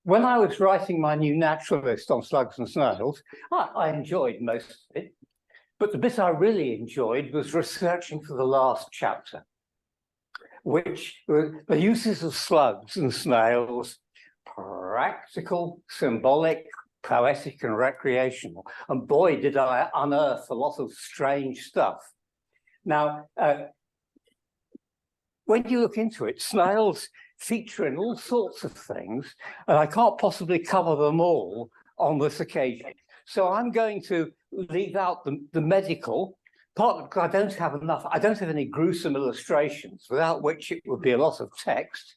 when I was writing my new Naturalist on slugs and snails, I enjoyed most of it. But the bit I really enjoyed was researching for the last chapter, which were the uses of slugs and snails, practical, symbolic, poetic, and recreational. And boy, did I unearth a lot of strange stuff. Now, when you look into it, snails feature in all sorts of things, and I can't possibly cover them all on this occasion. So I'm going to leave out the medical, partly because I don't have enough, I don't have any gruesome illustrations, without which it would be a lot of text.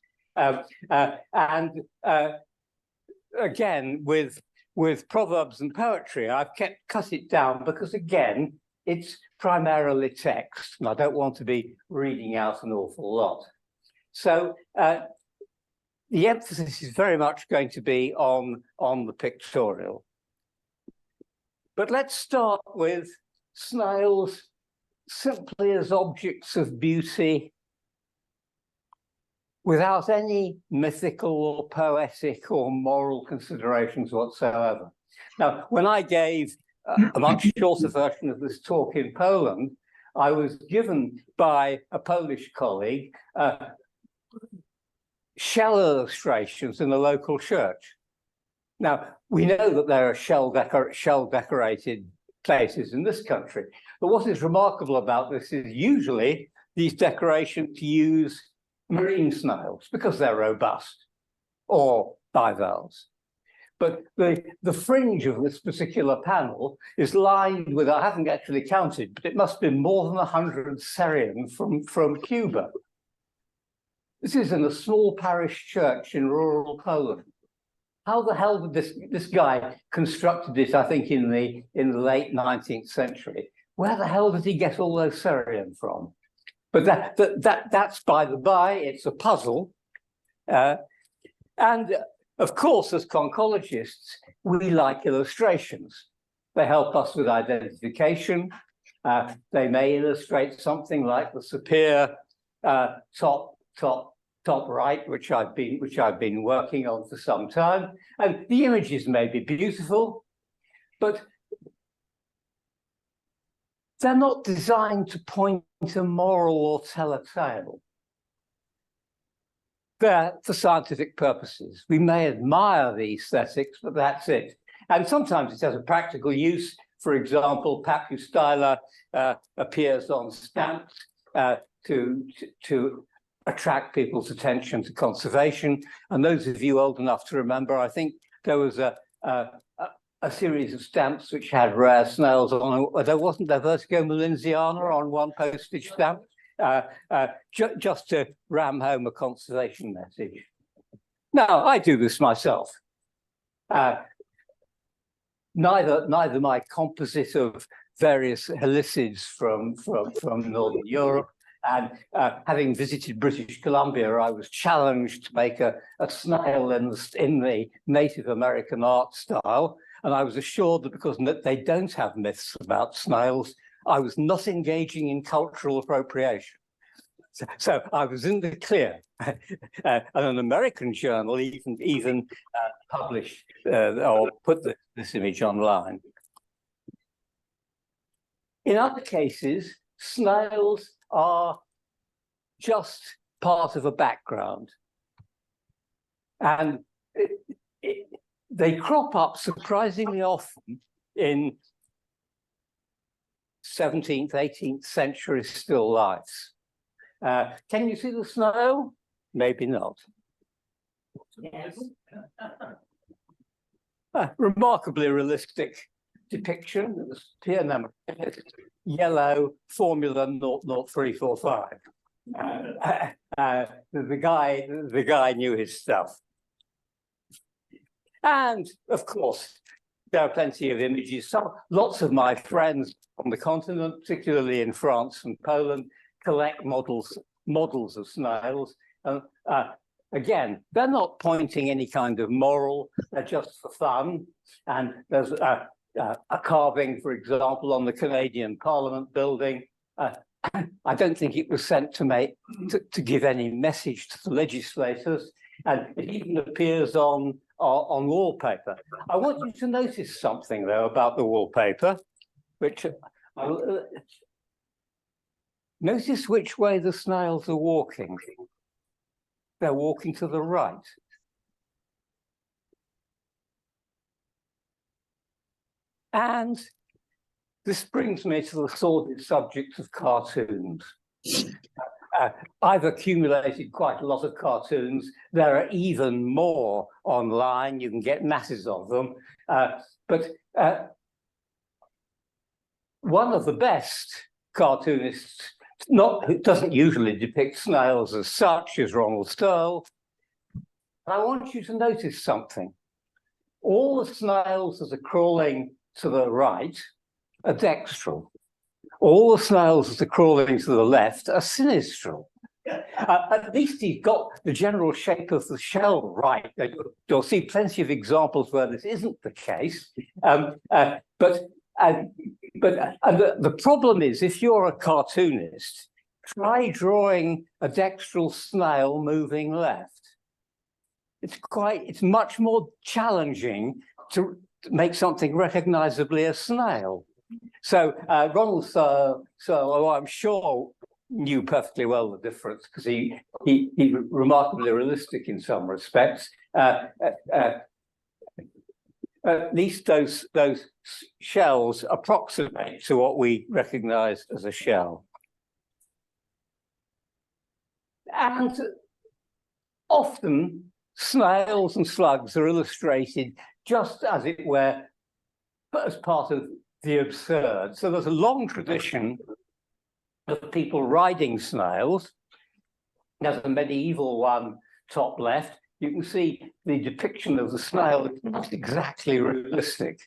Again, with proverbs and poetry, I've cut it down because, again, it's primarily text, and I don't want to be reading out an awful lot. So the emphasis is very much going to be on the pictorial. But let's start with snails simply as objects of beauty, without any mythical or poetic or moral considerations whatsoever. Now, when I gave a much shorter version of this talk in Poland, I was given by a Polish colleague shell illustrations in the local church. Now, we know that there are shell decorated places in this country, but what is remarkable about this is usually these decorations use marine snails because they're robust, or bivalves. But the fringe of this particular panel is lined with, I haven't actually counted, but it must be more than 100 Syrian from Cuba. This is in a small parish church in rural Poland. How the hell did this guy constructed it, I think, in the late 19th century? Where the hell did he get all those Syrian from? But that's by the by, it's a puzzle. And of course, as conchologists, we like illustrations. They help us with identification. They may illustrate something like the Sapir top right, which I've been working on for some time. And the images may be beautiful, but they're not designed to point a moral or tell a tale. They're for scientific purposes. We may admire the aesthetics, but that's it. And sometimes it has a practical use. For example, Papustyla appears on stamps to attract people's attention to conservation. And those of you old enough to remember, I think there was a series of stamps which had rare snails on. Wasn't there Vertigo Malinsiana on one postage stamp? Just to ram home a conservation message. Now, I do this myself. Neither my composite of various helicids from Northern Europe, and having visited British Columbia, I was challenged to make a snail in the Native American art style, and I was assured that because they don't have myths about snails, I was not engaging in cultural appropriation. So I was in the clear. And an American journal even published or put this image online. In other cases, snails are just part of a background. And they crop up surprisingly often in 17th, 18th century still lifes. Can you see the snail? Maybe not. Yes. Remarkably realistic depiction. It was yellow formula 00345. The guy knew his stuff. And of course, there are plenty of images. Lots of my friends on the continent, particularly in France and Poland, collect models of snails. Again, they're not pointing any kind of moral, they're just for fun. And there's a carving, for example, on the Canadian Parliament building. I don't think it was sent to give any message to the legislators. and it even appears on wallpaper. I want you to notice something, though, about the wallpaper, which notice which way the snails are walking. They're walking to the right. And this brings me to the sordid subject of cartoons. I've accumulated quite a lot of cartoons. There are even more online. You can get masses of them. But one of the best cartoonists, who doesn't usually depict snails as such, is Ronald Searle. I want you to notice something. All the snails that are crawling to the right are dextral. All the snails that are crawling to the left are sinistral. At least he's got the general shape of the shell right. You'll see plenty of examples where this isn't the case. But the problem is, if you're a cartoonist, try drawing a dextral snail moving left. It's much more challenging to make something recognizably a snail. So Ronald Searle, I'm sure, knew perfectly well the difference, because he remarkably realistic in some respects. At least those shells approximate to what we recognize as a shell. And often snails and slugs are illustrated just, as it were, as part of the absurd. So there's a long tradition of people riding snails. There's a medieval one top left. You can see the depiction of the snail is not exactly realistic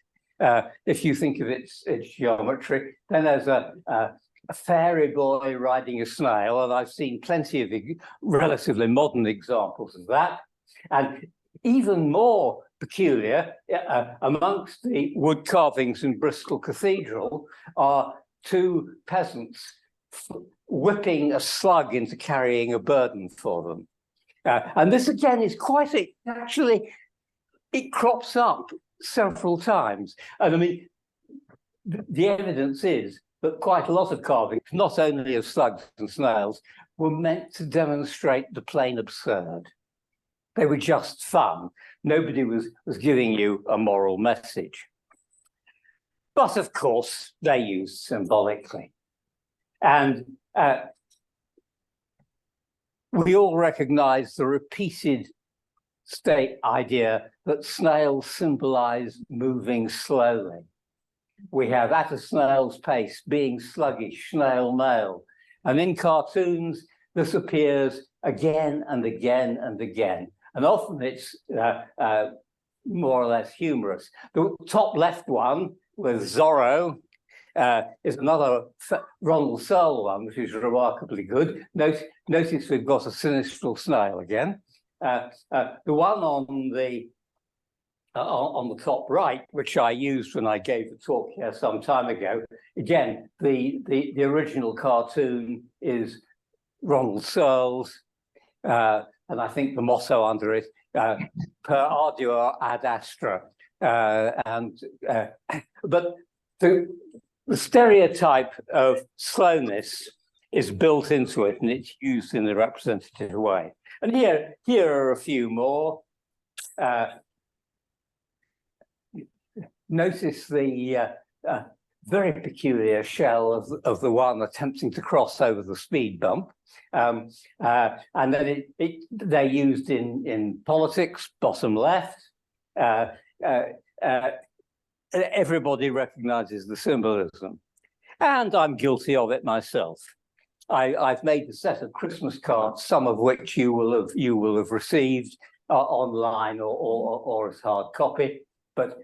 if you think of its geometry. Then there's a fairy boy riding a snail, and I've seen plenty of relatively modern examples of that. And even more peculiar, amongst the wood carvings in Bristol Cathedral are two peasants whipping a slug into carrying a burden for them. And this again is actually, it crops up several times. And I mean, the evidence is that quite a lot of carvings, not only of slugs and snails, were meant to demonstrate the plain absurd. They were just fun. Nobody was giving you a moral message. But of course, they used symbolically. And we all recognize the repeated state idea that snails symbolize moving slowly. We have at a snail's pace, being sluggish, snail male. And in cartoons, this appears again and again and again. And often it's more or less humorous. The top left one with Zorro is another Ronald Searle one, which is remarkably good. Notice we've got a sinistral snail again. The one on the top right, which I used when I gave the talk here some time ago, again, the original cartoon is Ronald Searle's, and I think the motto under it, per ardua ad astra. But the stereotype of slowness is built into it, and it's used in a representative way. And here are a few more. Notice the very peculiar shell of the one attempting to cross over the speed bump. And then they're used in politics, bottom left. Everybody recognizes the symbolism. And I'm guilty of it myself. I've made a set of Christmas cards, some of which you will have received online or as hard copy. But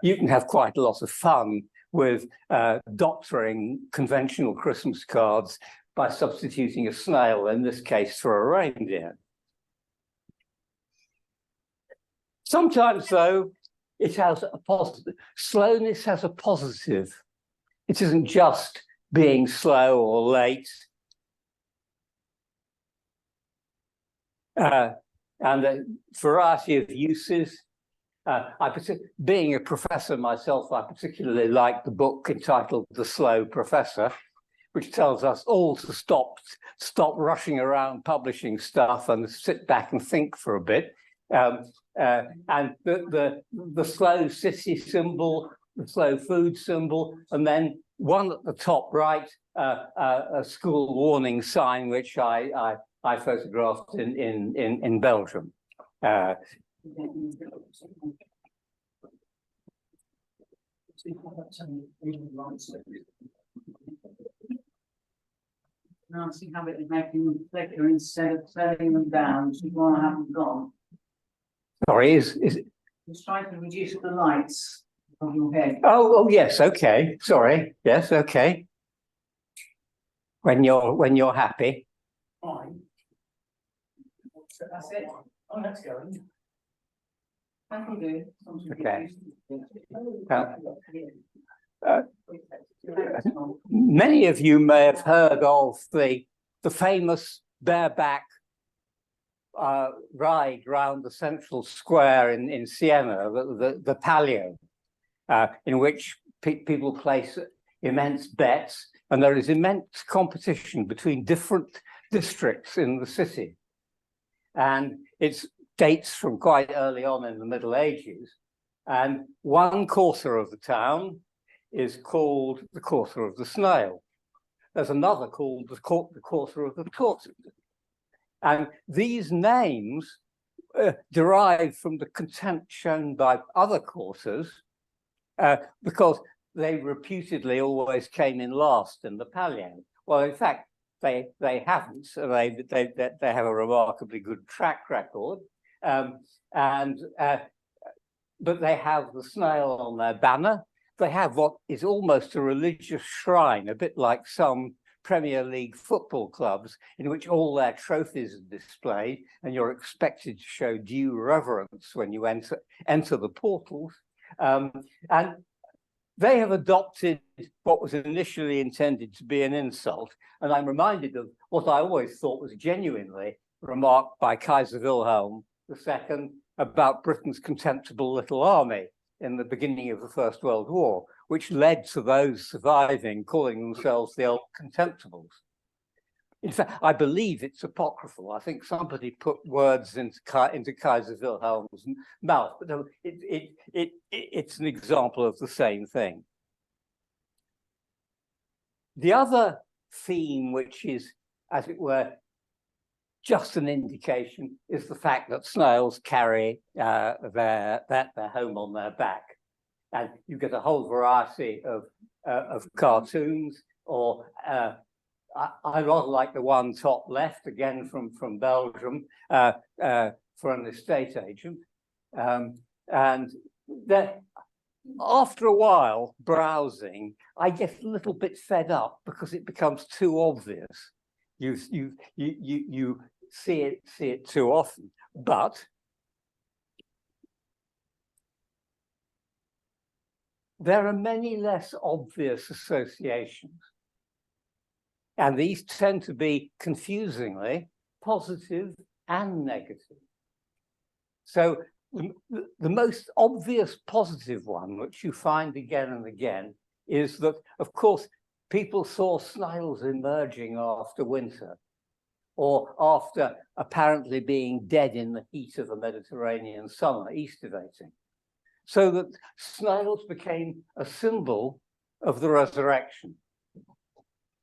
you can have quite a lot of fun with doctoring conventional Christmas cards by substituting a snail, in this case, for a reindeer. Sometimes, though, it has a positive. Slowness has a positive. It isn't just being slow or late. and a variety of uses. Being a professor myself, I particularly like the book entitled The Slow Professor, which tells us all to stop rushing around publishing stuff and sit back and think for a bit. And the slow city symbol, the slow food symbol, and then one at the top right, a school warning sign, which I photographed in Belgium. Now see how it is making them flicker instead of turning them down, so you want to have them gone. Sorry, is Just trying to reduce the lights of your head. oh yes, okay. Sorry, yes, okay. When you're happy. Fine. That's it. Oh, that's going. That'll do. Okay. Many of you may have heard of the famous bareback ride round the central square in Siena, the Palio, in which people place immense bets, and there is immense competition between different districts in the city. And it dates from quite early on in the Middle Ages. And one quarter of the town is called the quarter of the snail. There's another called the quarter of the tortoise. And these names derive from the contempt shown by other quarters because they reputedly always came in last in the Palio. Well, in fact, they haven't. So they have a remarkably good track record, but they have the snail on their banner. They have what is almost a religious shrine, a bit like some Premier League football clubs, in which all their trophies are displayed, and you're expected to show due reverence when you enter the portals. And they have adopted what was initially intended to be an insult. And I'm reminded of what I always thought was genuinely remarked by Kaiser Wilhelm II about Britain's contemptible little army in the beginning of the First World War, which led to those surviving calling themselves the Old Contemptibles. In fact, I believe it's apocryphal. I think somebody put words into Kaiser Wilhelm's mouth, but it's an example of the same thing. The other theme, which is, as it were, just an indication, is the fact that snails carry their home on their back. And you get a whole variety of cartoons, or I rather like the one top left, again from Belgium, for an estate agent. And after a while browsing, I get a little bit fed up because it becomes too obvious. You see it too often, but there are many less obvious associations. And these tend to be confusingly positive and negative. So the most obvious positive one, which you find again and again, is that, of course, people saw snails emerging after winter, or after apparently being dead in the heat of the Mediterranean summer, estivating. So that snails became a symbol of the resurrection,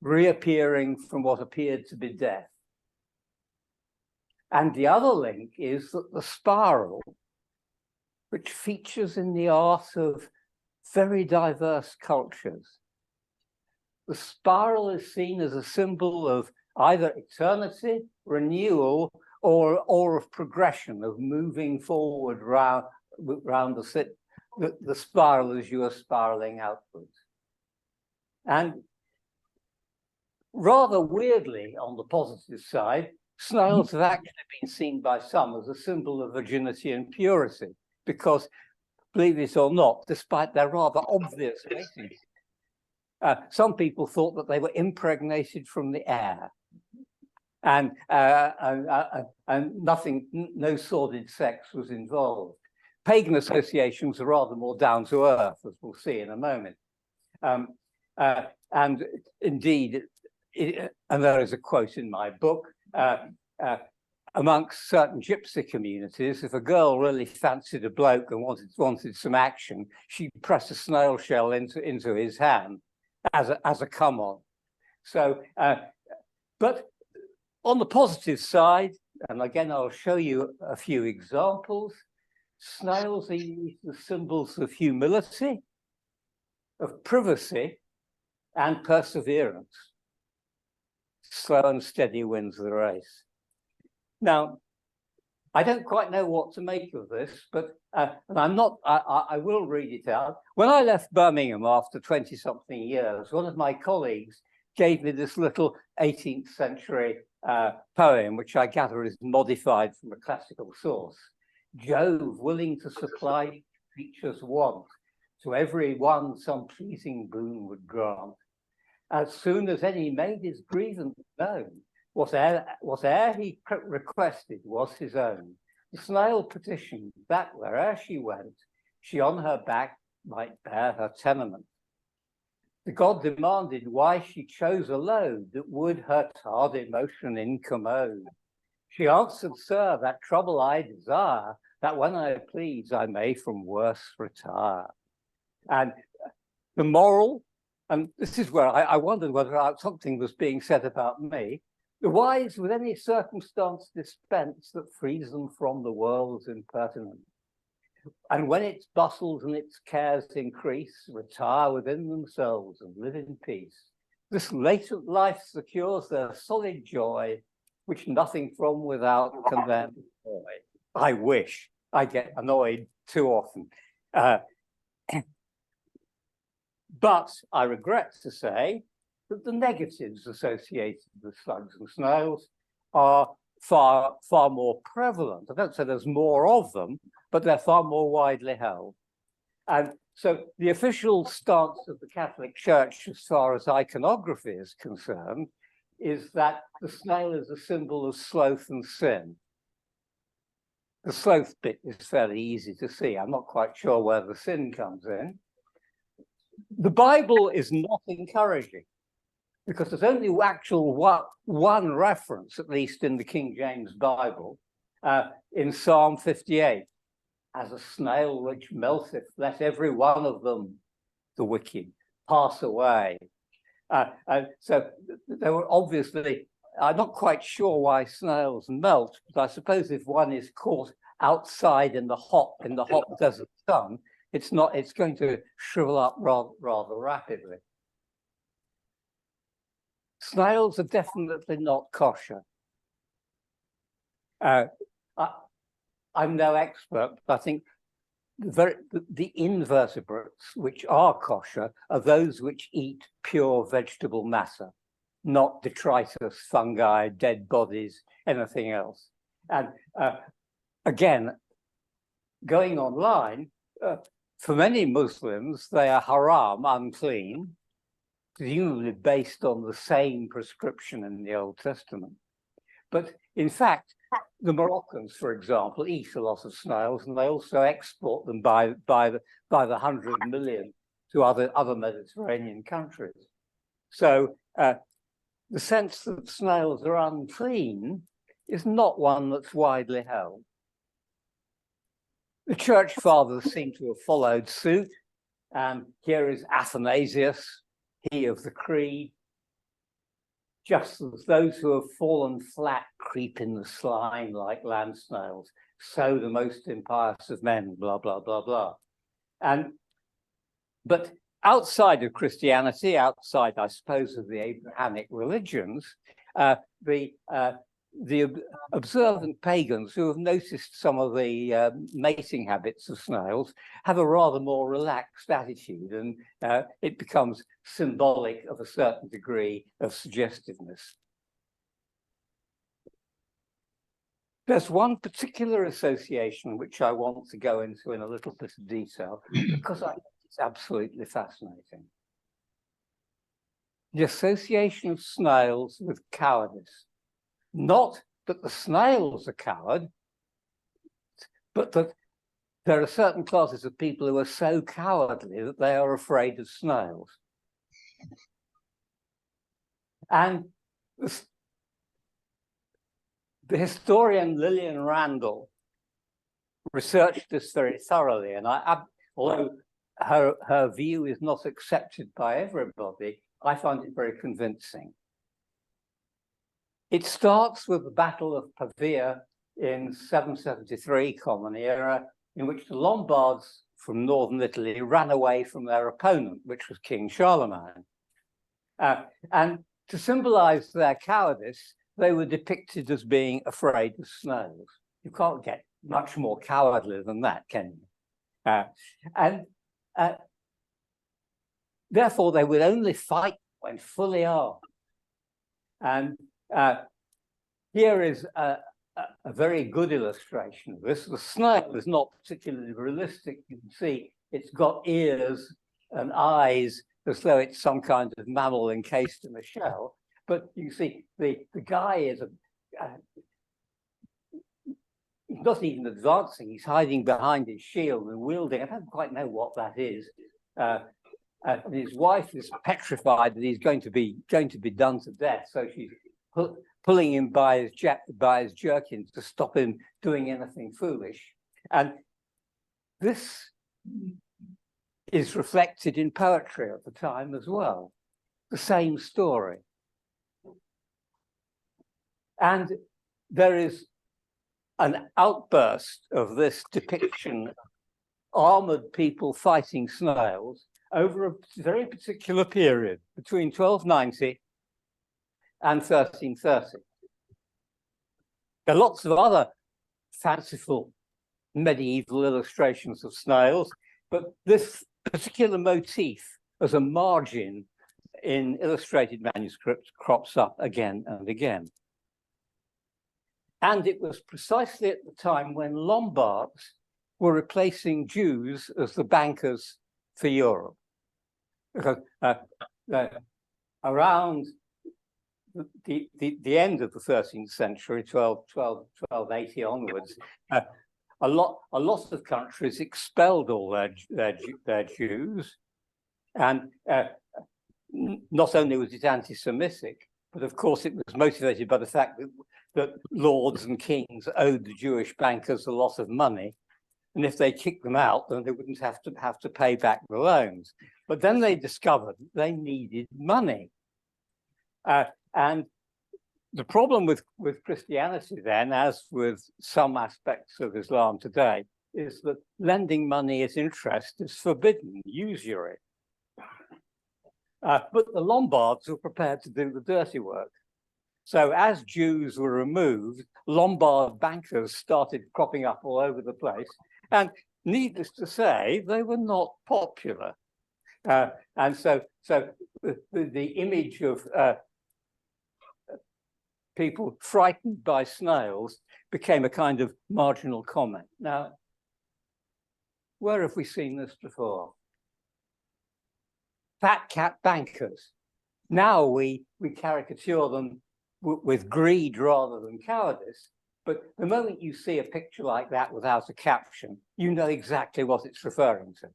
reappearing from what appeared to be death. And the other link is that the spiral, which features in the art of very diverse cultures, the spiral is seen as a symbol of either eternity, renewal, or of progression, of moving forward round the spiral as you are spiraling outwards. And rather weirdly, on the positive side, snails have actually been seen by some as a symbol of virginity and purity, because, believe it or not, despite their rather obvious mating, some people thought that they were impregnated from the air. and nothing, no sordid sex was involved. Pagan associations are rather more down to earth, as we'll see in a moment. And indeed, and there is a quote in my book, amongst certain gypsy communities, if a girl really fancied a bloke and wanted some action, she'd press a snail shell into his hand as a come on. So, but on the positive side, and again, I'll show you a few examples. Snails are used as symbols of humility, of privacy, and perseverance. Slow and steady wins the race. Now, I don't quite know what to make of this, but and I will read it out. When I left Birmingham after 20-something years, one of my colleagues gave me this little 18th century poem, which I gather is modified from a classical source. Jove, willing to supply creatures' want, to every one some pleasing boon would grant. As soon as any made his grievance known, whate'er he requested was his own. The snail petitioned that where'er she went, she on her back might bear her tenement. The god demanded why she chose a load that would her tardy motion incommode. She answered, sir, that trouble I desire, that when I please I may from worse retire. And the moral, and this is where I wondered whether something was being said about me. The wise with any circumstance dispense that frees them from the world's impertinence. And when its bustles and its cares increase, retire within themselves and live in peace. This latent life secures their solid joy, which nothing from without can then destroy. I wish. I get annoyed too often. But I regret to say that the negatives associated with slugs and snails are far more prevalent. I don't say there's more of them, but they're far more widely held. And so the official stance of the Catholic Church, as far as iconography is concerned, is that the snail is a symbol of sloth and sin. The sloth bit is fairly easy to see. I'm not quite sure where the sin comes in. The Bible is not encouraging, because there's only actual one reference, at least in the King James Bible, in Psalm 58. As a snail which melteth, let every one of them, the wicked, pass away. So they were obviously, I'm not quite sure why snails melt, but I suppose if one is caught outside in the hot desert sun, it's going to shrivel up rather rapidly. Snails are definitely not kosher. I'm no expert, but I think the invertebrates which are kosher are those which eat pure vegetable matter, not detritus, fungi, dead bodies, anything else. And again, going online, for many Muslims, they are haram, unclean, presumably based on the same prescription in the Old Testament. But in fact, the Moroccans, for example, eat a lot of snails, and they also export them by the 100 million to other Mediterranean countries. So the sense that snails are unclean is not one that's widely held. The church fathers seem to have followed suit. Here is Athanasius, he of the Creed. Just as those who have fallen flat creep in the slime like land snails, so the most impious of men, blah, blah, blah, blah. But outside of Christianity, outside, I suppose, of the Abrahamic religions, the observant pagans who have noticed some of the mating habits of snails have a rather more relaxed attitude, and it becomes symbolic of a certain degree of suggestiveness. There's one particular association which I want to go into in a little bit of detail because I think it's absolutely fascinating. The association of snails with cowardice. Not that the snails are coward, but that there are certain classes of people who are so cowardly that they are afraid of snails. And the historian Lillian Randall researched this very thoroughly, and although her view is not accepted by everybody, I find it very convincing. It starts with the Battle of Pavia in 773 Common Era, in which the Lombards from northern Italy ran away from their opponent, which was King Charlemagne. And to symbolize their cowardice, they were depicted as being afraid of snails. You can't get much more cowardly than that, can you? Therefore, they would only fight when fully armed. And here is a very good illustration of this. The snail is not particularly realistic. You can see it's got ears and eyes as though it's some kind of mammal encased in a shell. But you see, the guy is he's not even advancing. He's hiding behind his shield and wielding. I don't quite know what that is. And his wife is petrified that he's going to be done to death. So she's pulling him by his jerkins to stop him doing anything foolish. And this is reflected in poetry at the time as well. The same story. And there is an outburst of this depiction of armored people fighting snails over a very particular period between 1290 and 1330. There are lots of other fanciful medieval illustrations of snails, but this particular motif as a margin in illustrated manuscripts crops up again and again. And it was precisely at the time when Lombards were replacing Jews as the bankers for Europe. Because around the end of the 13th century, 1280 onwards, a lot of countries expelled all their Jews, and not only was it anti-Semitic, but of course it was motivated by the fact that lords and kings owed the Jewish bankers a lot of money, and if they kicked them out, then they wouldn't have to pay back the loans. But then they discovered they needed money, and the problem with Christianity then, as with some aspects of Islam today, is that lending money at interest is forbidden, usury. But the Lombards were prepared to do the dirty work. So as Jews were removed, Lombard bankers started cropping up all over the place. And needless to say, they were not popular. And so the image of people frightened by snails became a kind of marginal comment. Now, where have we seen this before? Fat cat bankers. Now we caricature them with greed rather than cowardice. But the moment you see a picture like that without a caption, you know exactly what it's referring to.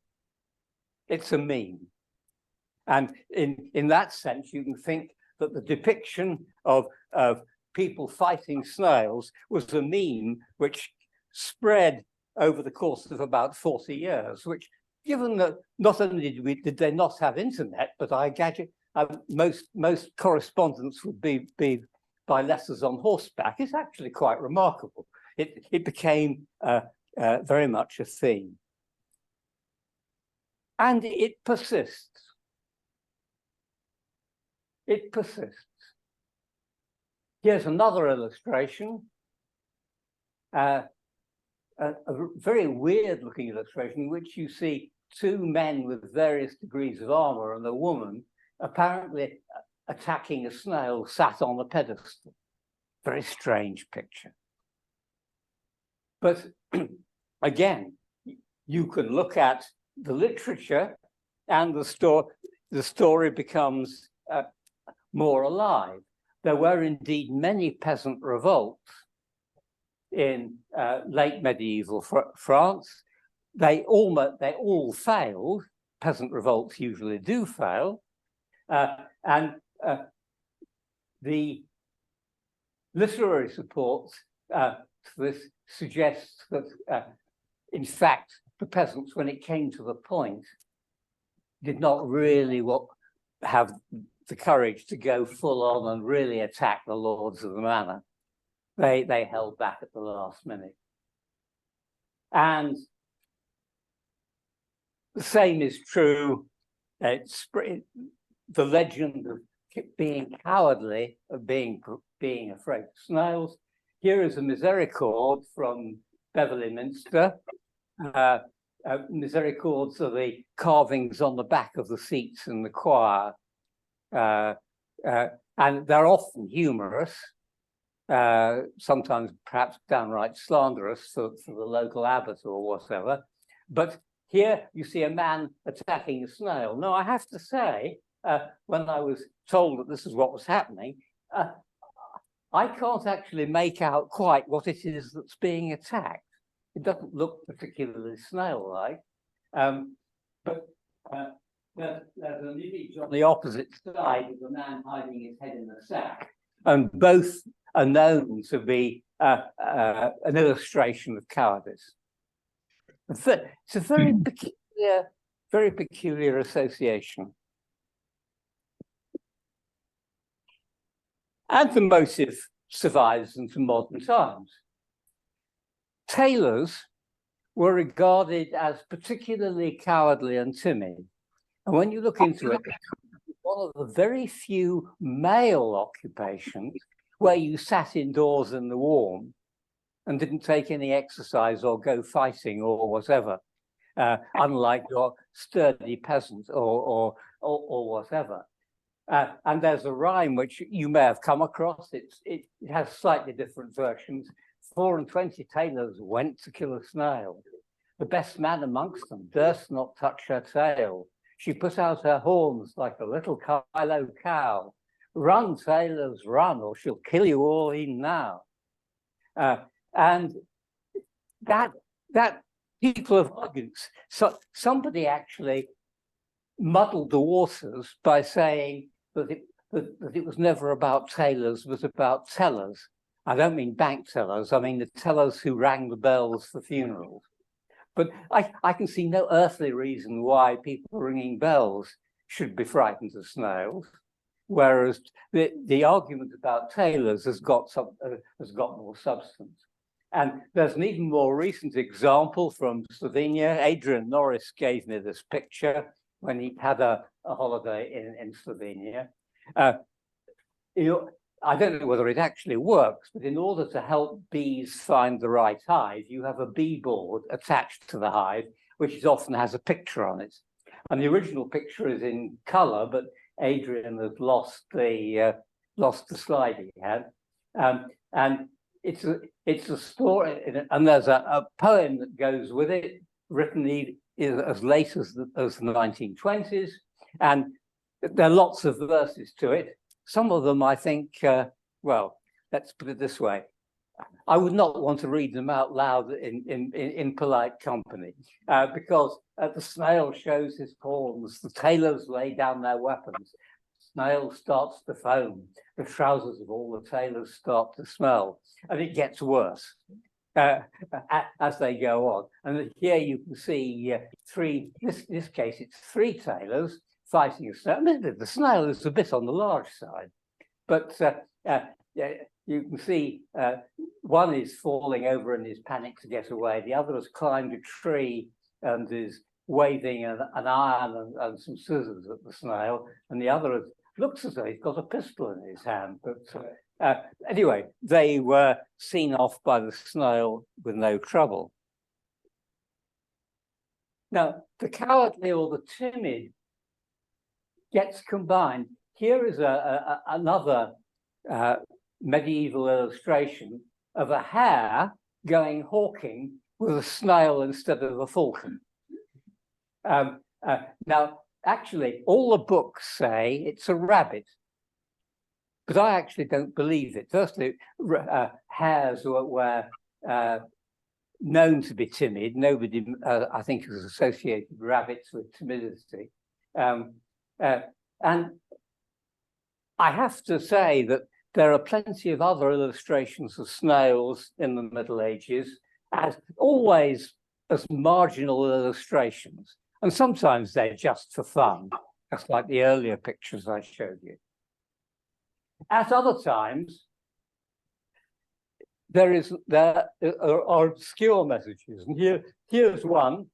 It's a meme. And in that sense, you can think that the depiction of people fighting snails was a meme which spread over the course of about 40 years, which, given that not only did they not have internet, but most correspondence would be by letters on horseback, is actually quite remarkable. It became very much a theme. And it persists. It persists. Here's another illustration, a very weird looking illustration in which you see two men with various degrees of armor and a woman apparently attacking a snail sat on a pedestal. Very strange picture. But again, you can look at the literature and the story becomes more alive. there were indeed many peasant revolts in late medieval France. They all failed. Peasant revolts usually do fail, and the literary support to this suggests that, in fact, the peasants, when it came to the point, did not really have the courage to go full on and really attack the lords of the manor. They held back at the last minute. And the same is true. The legend of being cowardly, of being afraid of snails. Here is a misericord from Beverley Minster. Misericords are the carvings on the back of the seats in the choir. And they're often humorous, sometimes perhaps downright slanderous for the local abbot or whatever. But here you see a man attacking a snail. Now, I have to say, when I was told that this is what was happening, I can't actually make out quite what it is that's being attacked. It doesn't look particularly snail-like, but there's an image on the opposite side of a man hiding his head in a sack, and both are known to be an illustration of cowardice. It's a very peculiar association. And the motive survives into modern times. Tailors were regarded as particularly cowardly and timid. And when you look into it, it's one of the very few male occupations where you sat indoors in the warm and didn't take any exercise or go fighting or whatever, unlike your sturdy peasant or whatever. And there's a rhyme which you may have come across. It has slightly different versions. 24 tailors went to kill a snail. The best man amongst them durst not touch her tail. She put out her horns like a little Kylo cow. Run, tailors, run, or she'll kill you all in now. And that people of arguments. So somebody actually muddled the waters by saying that it was never about tailors, it was about tellers. I don't mean bank tellers, I mean the tellers who rang the bells for funerals. But I can see no earthly reason why people ringing bells should be frightened of snails, whereas the argument about tailors has got more substance. And there's an even more recent example from Slovenia. Adrian Norris gave me this picture when he had a holiday in Slovenia. I don't know whether it actually works, but in order to help bees find the right hive, you have a bee board attached to the hive, which often has a picture on it. And the original picture is in color, but Adrian has lost the slide he had. And it's a story, and there's a poem that goes with it, written as late as the 1920s, and there are lots of verses to it. Some of them, I think, well, let's put it this way. I would not want to read them out loud in polite company, because the snail shows his horns, the tailors lay down their weapons, the snail starts to foam, the trousers of all the tailors start to smell, and it gets worse as they go on. And here you can see this case, it's 3 tailors fighting a snail. The snail is a bit on the large side, but you can see one is falling over in his panic to get away. The other has climbed a tree and is waving an iron and some scissors at the snail, and the other looks as though he's got a pistol in his hand. But anyway, they were seen off by the snail with no trouble. Now, the cowardly or the timid gets combined. Here is another medieval illustration of a hare going hawking with a snail instead of a falcon. Now, actually, all the books say it's a rabbit. but I actually don't believe it. Firstly, hares were known to be timid. Nobody, I think, has associated rabbits with timidity. And I have to say that there are plenty of other illustrations of snails in the Middle Ages, as always as marginal illustrations. And sometimes they're just for fun, just like the earlier pictures I showed you. At other times, there are obscure messages. And here's one.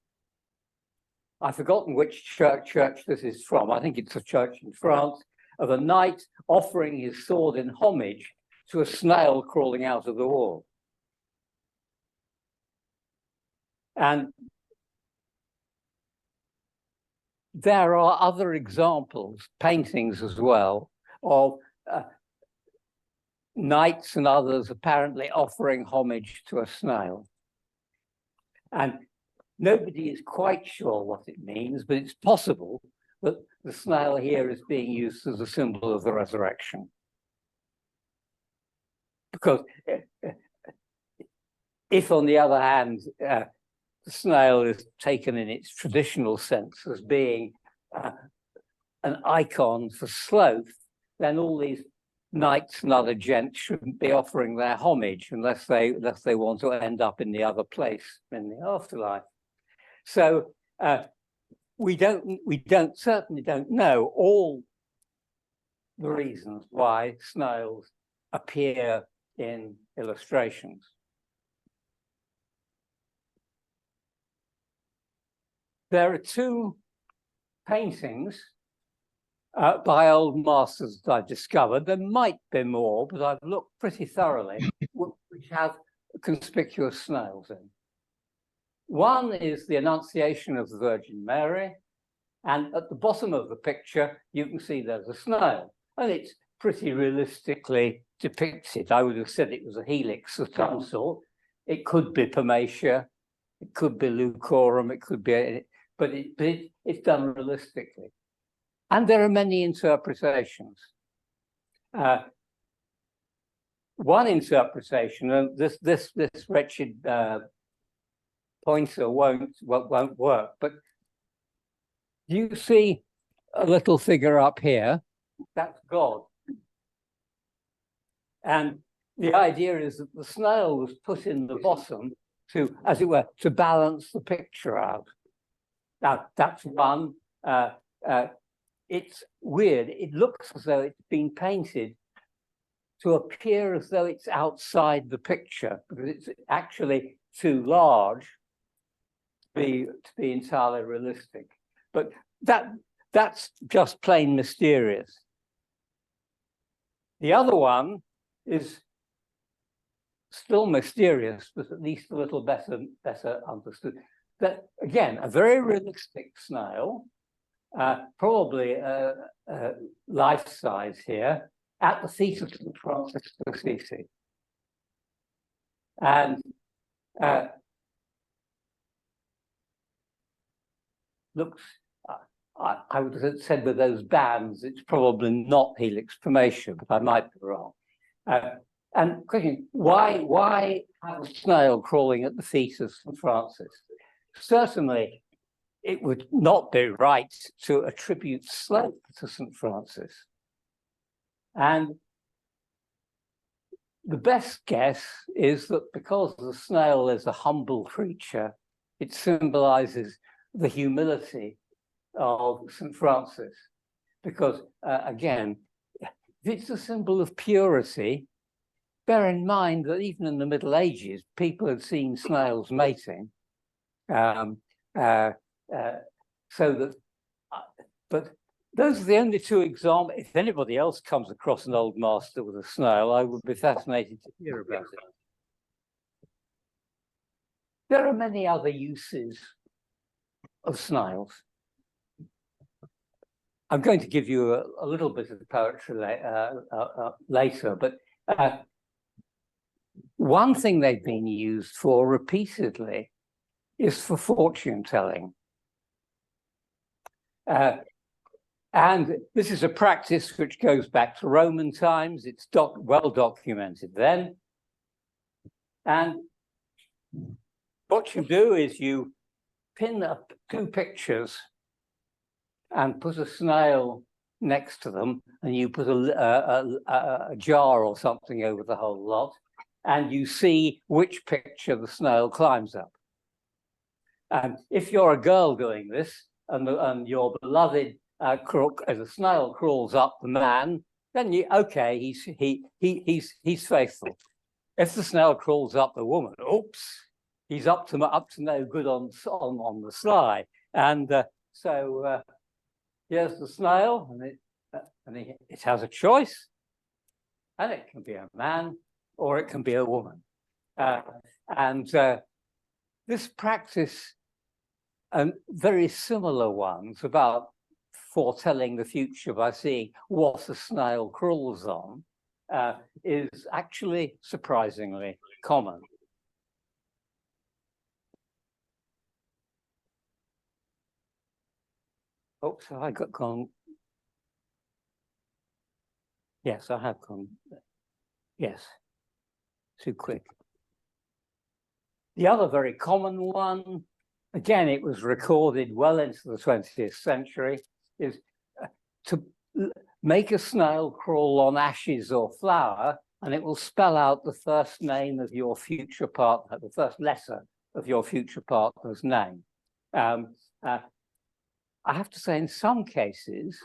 I've forgotten which church this is from. I think it's a church in France, of a knight offering his sword in homage to a snail crawling out of the wall. And there are other examples, paintings as well, of knights and others apparently offering homage to a snail. And nobody is quite sure what it means, but it's possible that the snail here is being used as a symbol of the resurrection. Because if, on the other hand, the snail is taken in its traditional sense as being an icon for sloth, then all these knights and other gents shouldn't be offering their homage unless they want to end up in the other place in the afterlife. So we certainly don't know all the reasons why snails appear in illustrations. There are two paintings by old masters that I've discovered. There might be more, but I've looked pretty thoroughly, which have conspicuous snails in. One is the Annunciation of the Virgin Mary, and at the bottom of the picture, you can see there's a snail, and it's pretty realistically depicted. I would have said it was a helix of some sort. It could be Pomatia, it could be Lucorum, it could be, but it's done realistically. And there are many interpretations. One interpretation, and this wretched pointer won't work, but you see a little figure up here, that's God. And the idea is that the snail was put in the bottom to, as it were, to balance the picture out. Now, that's one. It's weird. It looks as though it's been painted to appear as though it's outside the picture, because it's actually too large to be entirely realistic. But that's just plain mysterious. The other one is still mysterious, but at least a little better understood. That, again, a very realistic snail, probably life size here, at the feet of St. Francis of Assisi. And looks, I would have said with those bands, it's probably not Helix Pomatia, but I might be wrong. And question, why have a snail crawling at the feet of St. Francis? Certainly, it would not be right to attribute sloth to St. Francis. And the best guess is that because the snail is a humble creature, it symbolizes the humility of St. Francis. Because, again, if it's a symbol of purity, bear in mind that even in the Middle Ages, people had seen snails mating. But those are the only two examples. If anybody else comes across an old master with a snail, I would be fascinated to hear about it. There are many other uses of snails. I'm going to give you a little bit of poetry later, but one thing they've been used for repeatedly is for fortune telling. And this is a practice which goes back to Roman times. It's well documented then. And what you do is you pin up two pictures and put a snail next to them, and you put a jar or something over the whole lot, and you see which picture the snail climbs up. And if you're a girl doing this, and your beloved crook as a snail crawls up the man, then okay, he's faithful. If the snail crawls up the woman, oops, he's up to no good on the sly. And so here's the snail, and it has a choice, and it can be a man or it can be a woman. This practice, and very similar ones about foretelling the future by seeing what a snail crawls on, is actually surprisingly common. Oops, I got gone. Yes, I have gone. Yes, too quick. The other very common one, again, it was recorded well into the 20th century, is to make a snail crawl on ashes or flour, and it will spell out the first name of your future partner, the first letter of your future partner's name. I have to say, in some cases,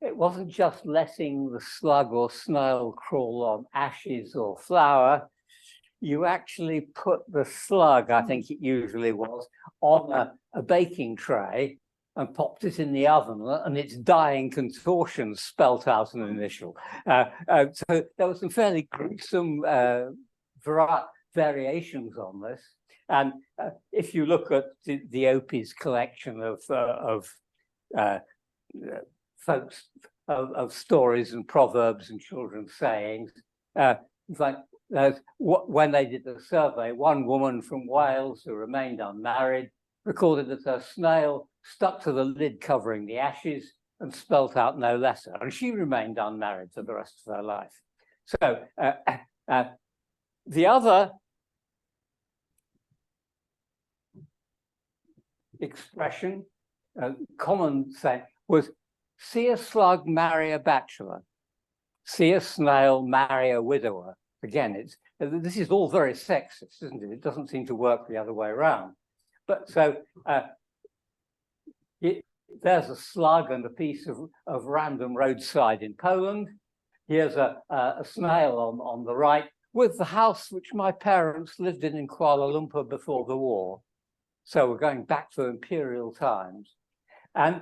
it wasn't just letting the slug or snail crawl on ashes or flour. You actually put the slug, I think it usually was, on a baking tray and popped it in the oven, and its dying contortions spelt out an initial. So there were some fairly gruesome variations on this. And if you look at the Opie's collection of folks, of stories and proverbs and children's sayings, it's like when they did the survey, one woman from Wales who remained unmarried recorded that her snail stuck to the lid covering the ashes and spelt out no letter, and she remained unmarried for the rest of her life. So the other expression, common saying, was see a slug marry a bachelor, see a snail marry a widower. Again, this is all very sexist, isn't it? It doesn't seem to work the other way around. But so there's a slug and a piece of random roadside in Poland. Here's a snail on the right with the house which my parents lived in Kuala Lumpur before the war. So we're going back to imperial times. And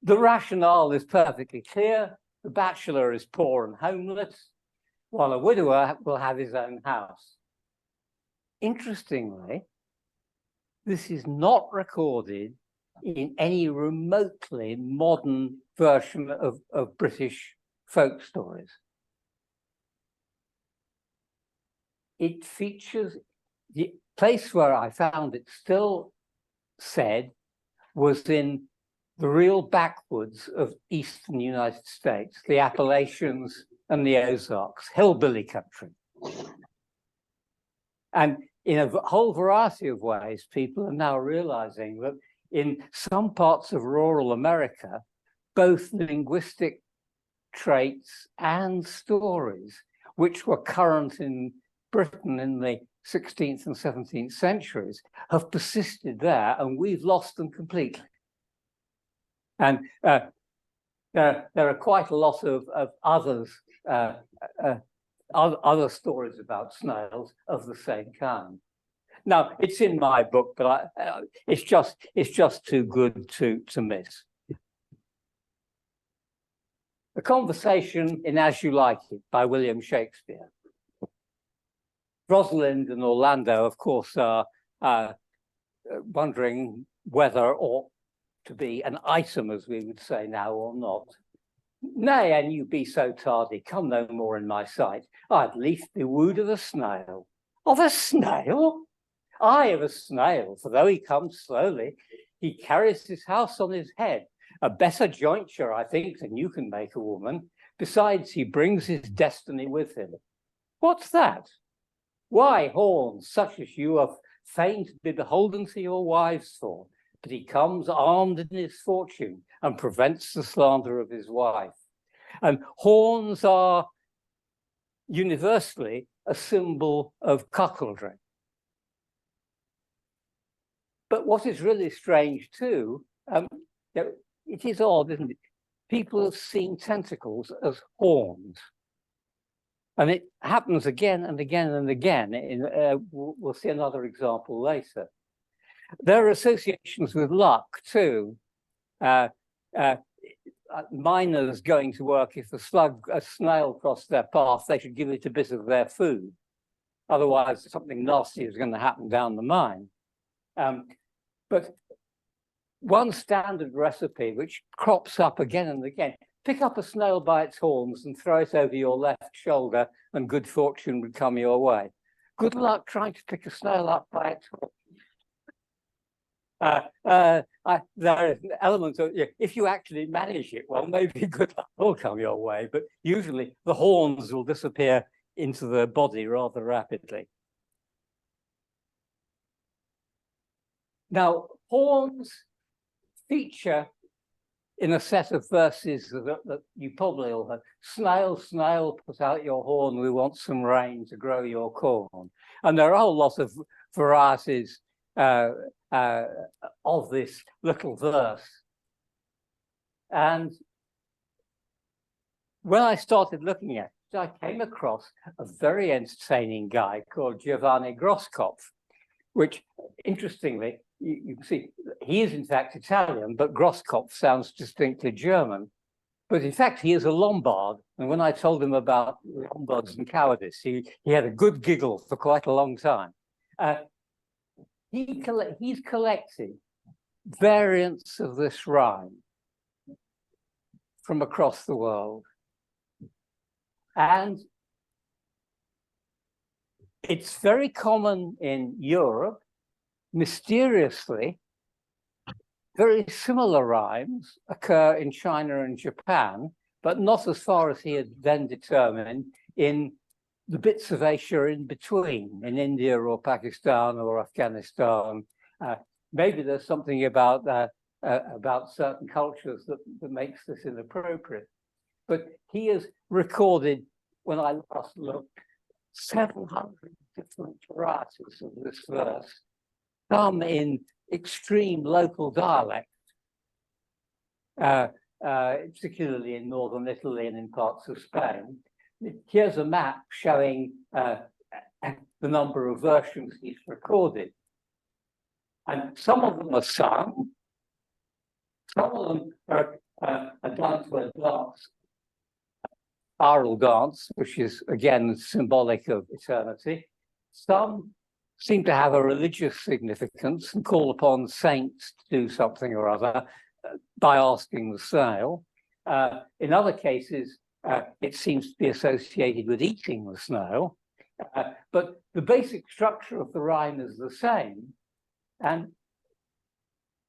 the rationale is perfectly clear. The bachelor is poor and homeless, while a widower will have his own house. Interestingly, this is not recorded in any remotely modern version of British folk stories. It features, the place where I found it still said was in the real backwoods of eastern United States, the Appalachians and the Ozarks, hillbilly country. And in a whole variety of ways, people are now realizing that in some parts of rural America, both linguistic traits and stories, which were current in Britain in the 16th and 17th centuries, have persisted there, and we've lost them completely. And there are quite a lot of others, other stories about snails of the same kind. Now, it's in my book, but it's just too good to miss. A Conversation in As You Like It by William Shakespeare. Rosalind and Orlando, of course, are wondering whether ought to be an item, as we would say now, or not. Nay, an you be so tardy, come no more in my sight. I'd lief be wooed of a snail. Of a snail? Aye, of a snail, for though he comes slowly, he carries his house on his head, a better jointure, I think, than you can make a woman. Besides, he brings his destiny with him. What's that? Why horns such as you are fain to be beholden to your wives for? But he comes armed in his fortune and prevents the slander of his wife. And horns are universally a symbol of cuckoldry. But what is really strange too, it is odd, isn't it? People have seen tentacles as horns. And it happens again and again and again. We'll see another example later. There are associations with luck too. Miners going to work, if a snail crossed their path, they should give it a bit of their food. Otherwise, something nasty is going to happen down the mine. But one standard recipe, which crops up again and again, pick up a snail by its horns and throw it over your left shoulder, and good fortune would come your way. Good luck trying to pick a snail up by its horns. There is an element of, if you actually manage it well, maybe good luck will come your way, but usually the horns will disappear into the body rather rapidly. Now, horns feature in a set of verses that you probably all heard. Snail, snail, put out your horn, we want some rain to grow your corn. And there are a whole lot of varieties of this little verse. And when I started looking at it, I came across a very entertaining guy called Giovanni Grosskopf, which, interestingly, you can see, he is in fact Italian, but Grosskopf sounds distinctly German. But in fact, he is a Lombard. And when I told him about Lombards and cowardice, he had a good giggle for quite a long time. He's collected variants of this rhyme from across the world. And it's very common in Europe. Mysteriously, very similar rhymes occur in China and Japan, but not as far as he had then determined in the bits of Asia in between, in India or Pakistan or Afghanistan. Maybe there's something about certain cultures that makes this inappropriate. But he has recorded, when I last looked, 700 different varieties of this verse, some in extreme local dialect, particularly in northern Italy and in parts of Spain. Here's a map showing the number of versions he's recorded. And some of them are sung, some of them are done to a dance, spiral dance, which is again symbolic of eternity. Some seem to have a religious significance and call upon saints to do something or other by asking the snail. In other cases, it seems to be associated with eating the snail, but the basic structure of the rhyme is the same. And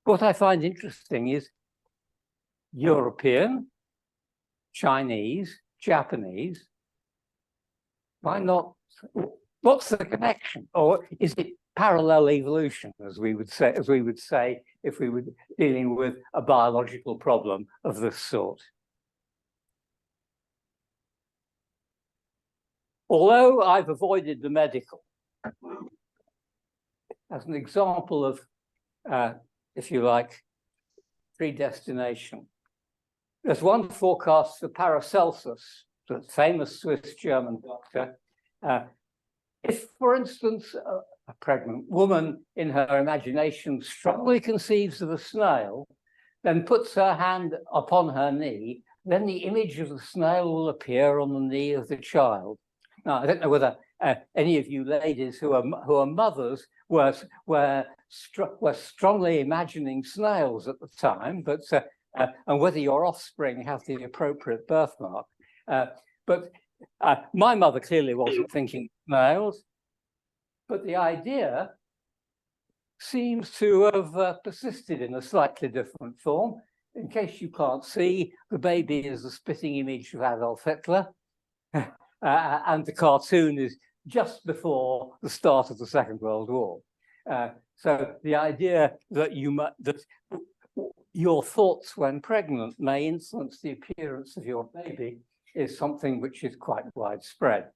what I find interesting is European, Chinese, Japanese. Why not? What's the connection? Or is it parallel evolution, as we would say if we were dealing with a biological problem of this sort? Although I've avoided the medical, as an example of, if you like, predestination, there's one forecast for Paracelsus, the famous Swiss-German doctor. If, for instance, a pregnant woman in her imagination strongly conceives of a snail, then puts her hand upon her knee, then the image of the snail will appear on the knee of the child. Now, I don't know whether any of you ladies who are mothers were strongly imagining snails at the time, but and whether your offspring have the appropriate birthmark. But my mother clearly wasn't thinking snails, but the idea seems to have persisted in a slightly different form. in case you can't see, the baby is a spitting image of Adolf Hitler, and the cartoon is just before the start of the Second World War. So the idea that your thoughts when pregnant may influence the appearance of your baby is something which is quite widespread.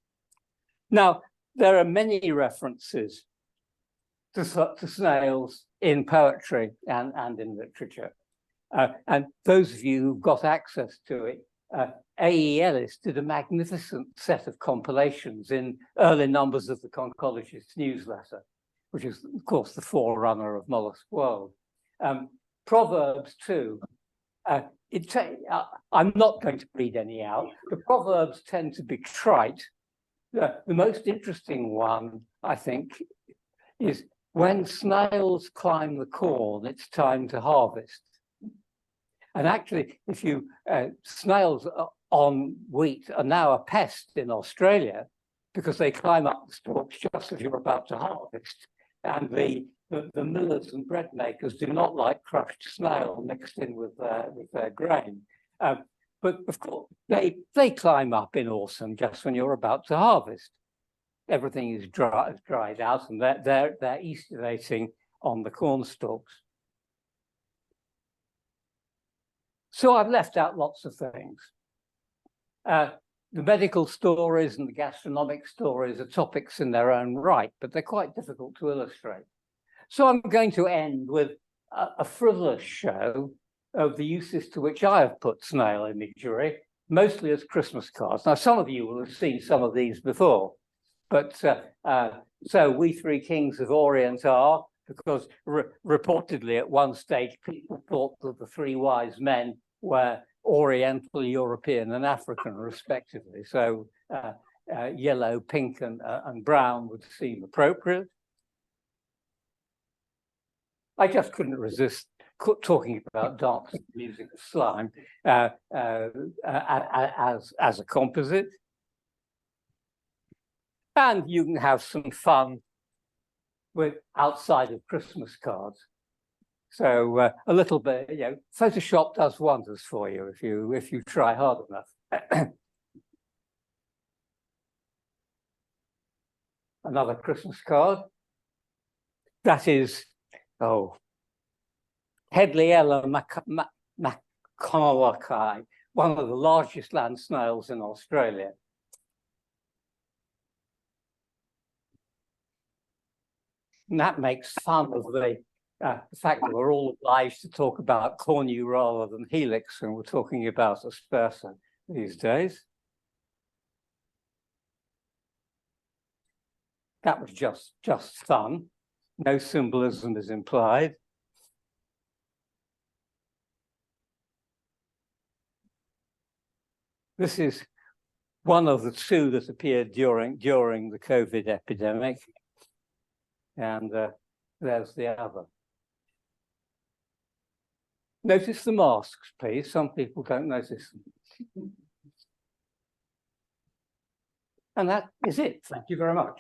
Now, there are many references to snails in poetry and in literature. And those of you who've got access to it, A.E. Ellis did a magnificent set of compilations in early numbers of the Conchologist newsletter, which is, of course, the forerunner of Mollusk World. Proverbs too. I'm not going to read any out. The Proverbs tend to be trite. The most interesting one, I think, is when snails climb the corn, it's time to harvest. And actually, if you snails on wheat are now a pest in Australia because they climb up the stalks just as you're about to harvest. And the millers and bread makers do not like crushed snail mixed in with their grain. But of course, they climb up in autumn just when you're about to harvest. Everything is dried out, and they're aestivating on the corn stalks. So I've left out lots of things. The medical stories and the gastronomic stories are topics in their own right, but they're quite difficult to illustrate. So I'm going to end with a frivolous show of the uses to which I have put snail imagery, mostly as Christmas cards. Now, some of you will have seen some of these before, but so we three kings of Orient are, because reportedly at one stage people thought that the three wise men were Oriental, European, and African, respectively. So yellow, pink, and brown would seem appropriate. I just couldn't resist talking about dance and music of slime as a composite. And you can have some fun with outside of Christmas cards. So a little bit, you know, Photoshop does wonders for you if you try hard enough. Another Christmas card. That is, Hedliella macconaughii, one of the largest land snails in Australia. And that makes fun of the fact that we're all obliged to talk about cornu rather than helix when we're talking about aspersa these days. That was just fun. No symbolism is implied. This is one of the two that appeared during the COVID epidemic. And there's the other. Notice the masks, please. Some people don't notice them. And that is it. Thank you very much.